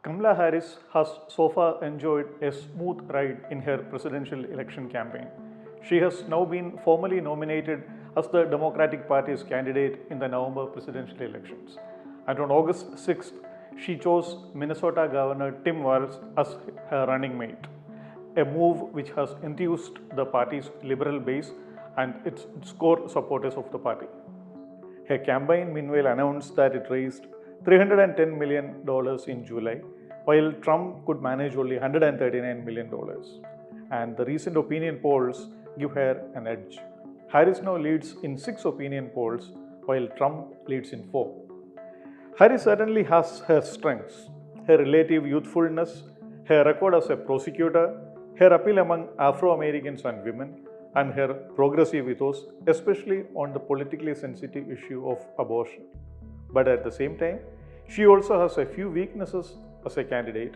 Kamala Harris has so far enjoyed a smooth ride in her presidential election campaign. She has now been formally nominated as the Democratic Party's candidate in the November presidential elections. And on August 6th, she chose Minnesota Governor Tim Walz as her running mate, a move which has enthused the party's liberal base and its core supporters of the party. Her campaign, meanwhile, announced that it raised $310 million in July, while Trump could manage only $139 million. And the recent opinion polls give her an edge. Harris now leads in 6 opinion polls, while Trump leads in 4. Harris certainly has her strengths: her relative youthfulness, her record as a prosecutor, her appeal among Afro-Americans and women, and her progressive ethos, especially on the politically sensitive issue of abortion. But at the same time, she also has a few weaknesses as a candidate,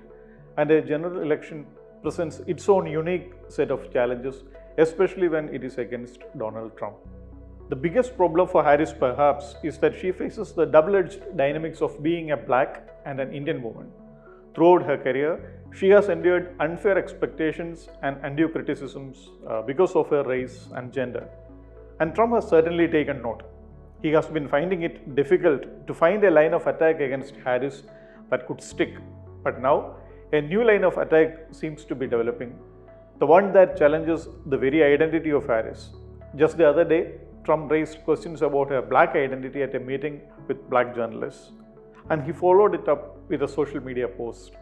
and a general election presents its own unique set of challenges, especially when it is against Donald Trump. The biggest problem for Harris, perhaps, is that she faces the double-edged dynamics of being a black and an Indian woman. Throughout her career, she has endured unfair expectations and undue criticisms because of her race and gender. And Trump has certainly taken note. He has been finding it difficult to find a line of attack against Harris that could stick. But now, a new line of attack seems to be developing, the one that challenges the very identity of Harris. Just the other day, Trump raised questions about her black identity at a meeting with black journalists, and he followed it up with a social media post.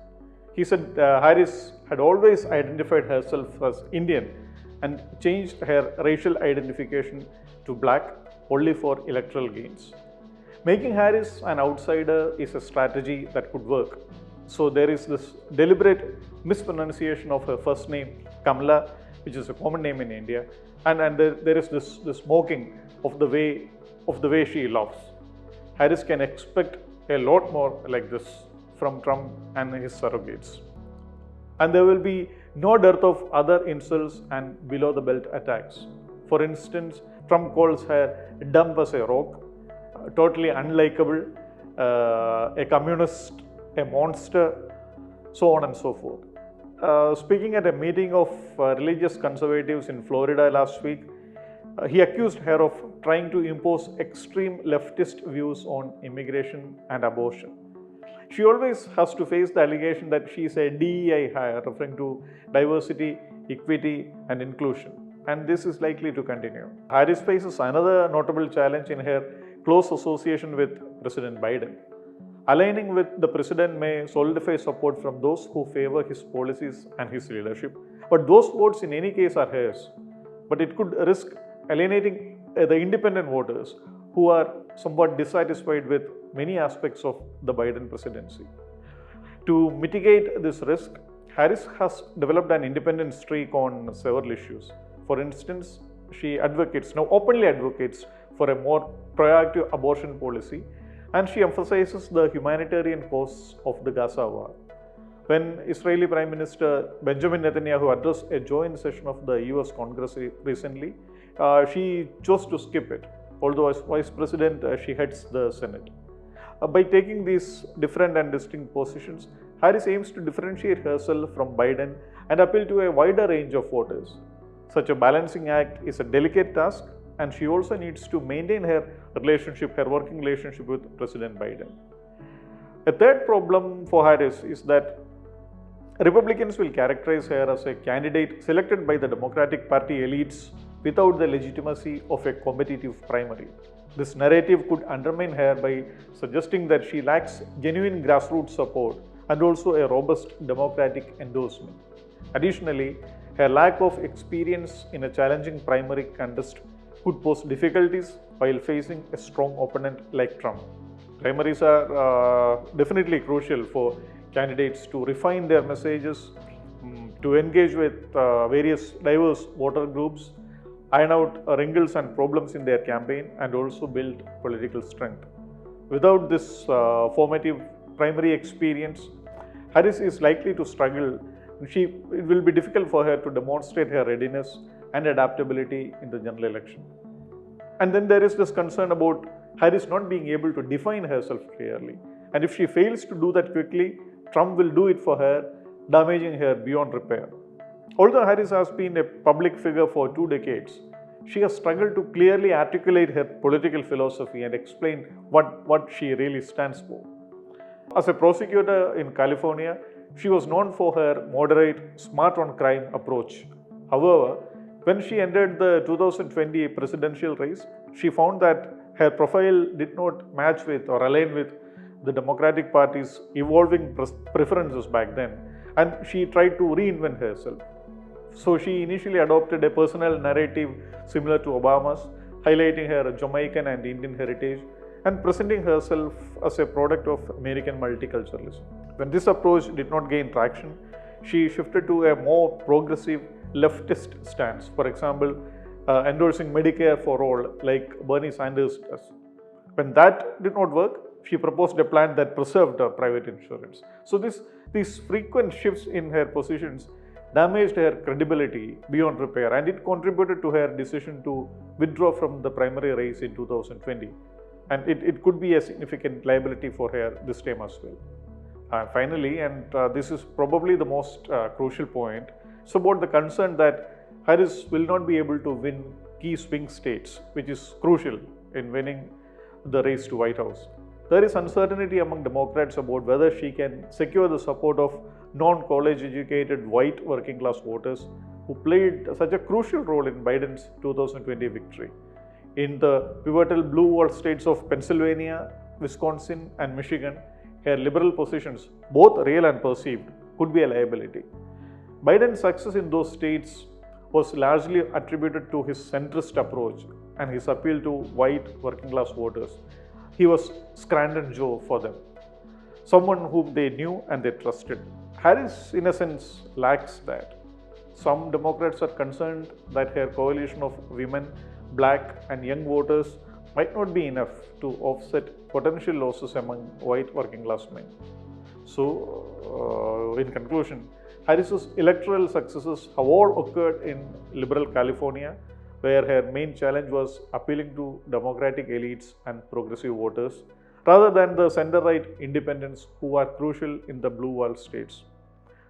He said Harris had always identified herself as Indian and changed her racial identification to black only for electoral gains. Making Harris an outsider is a strategy that could work. So there is this deliberate mispronunciation of her first name, Kamala, which is a common name in India, and there is this mocking of the way she laughs. Harris can expect a lot more like this from Trump and his surrogates. And there will be no dearth of other insults and below-the-belt attacks. For instance, Trump calls her dumb as a rock, totally unlikable, a communist, a monster, so on and so forth. Speaking at a meeting of religious conservatives in Florida last week, he accused her of trying to impose extreme leftist views on immigration and abortion. She always has to face the allegation that she is a DEI hire, referring to diversity, equity, and inclusion. And this is likely to continue. Harris faces another notable challenge in her close association with President Biden. Aligning with the president may solidify support from those who favor his policies and his leadership, but those votes in any case are hers. But it could risk alienating the independent voters who are somewhat dissatisfied with many aspects of the Biden presidency. To mitigate this risk, Harris has developed an independent streak on several issues. For instance, she openly advocates for a more proactive abortion policy, and she emphasizes the humanitarian cause of the Gaza war. When Israeli Prime Minister Benjamin Netanyahu addressed a joint session of the US Congress recently, she chose to skip it, although as Vice President she heads the Senate. By taking these different and distinct positions, Harris aims to differentiate herself from Biden and appeal to a wider range of voters. Such a balancing act is a delicate task, and she also needs to maintain her working relationship with President Biden. A third problem for Harris is that Republicans will characterize her as a candidate selected by the Democratic Party elites without the legitimacy of a competitive primary. This narrative could undermine her by suggesting that she lacks genuine grassroots support and also a robust Democratic endorsement. Additionally, her lack of experience in a challenging primary contest could pose difficulties while facing a strong opponent like Trump. Primaries are definitely crucial for candidates to refine their messages, to engage with various diverse voter groups, iron out wrinkles and problems in their campaign, and also build political strength. Without this formative primary experience, Harris is likely to struggle. It will be difficult for her to demonstrate her readiness and adaptability in the general election. And then there is this concern about Harris not being able to define herself clearly. And if she fails to do that quickly, Trump will do it for her, damaging her beyond repair. Although Harris has been a public figure for 2 decades, she has struggled to clearly articulate her political philosophy and explain what she really stands for. As a prosecutor in California, she was known for her moderate, smart on crime approach. However, when she entered the 2020 presidential race, she found that her profile did not match with or align with the Democratic Party's evolving preferences back then, and she tried to reinvent herself. So she initially adopted a personal narrative similar to Obama's, highlighting her Jamaican and Indian heritage and presenting herself as a product of American multiculturalism. When this approach did not gain traction, she shifted to a more progressive leftist stance, for example, endorsing Medicare for all like Bernie Sanders does. When that did not work, she proposed a plan that preserved private insurance. So these frequent shifts in her positions damaged her credibility beyond repair, and it contributed to her decision to withdraw from the primary race in 2020. And it could be a significant liability for her this time as well. Finally, and this is probably the most crucial point, it's about the concern that Harris will not be able to win key swing states, which is crucial in winning the race to White House. There is uncertainty among Democrats about whether she can secure the support of non-college educated white working class voters who played such a crucial role in Biden's 2020 victory. In the pivotal blue wall states of Pennsylvania, Wisconsin, and Michigan, her liberal positions, both real and perceived, could be a liability. Biden's success in those states was largely attributed to his centrist approach and his appeal to white working class voters. He was Scranton Joe for them, someone whom they knew and they trusted. Harris, in a sense, lacks that. Some Democrats are concerned that her coalition of women, black, and young voters might not be enough to offset potential losses among white working class men. So, in conclusion, Harris's electoral successes have all occurred in liberal California, where her main challenge was appealing to Democratic elites and progressive voters, rather than the center-right independents who are crucial in the blue wall states.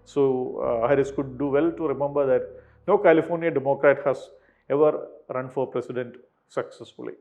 So, Harris could do well to remember that no California Democrat has ever run for president successfully.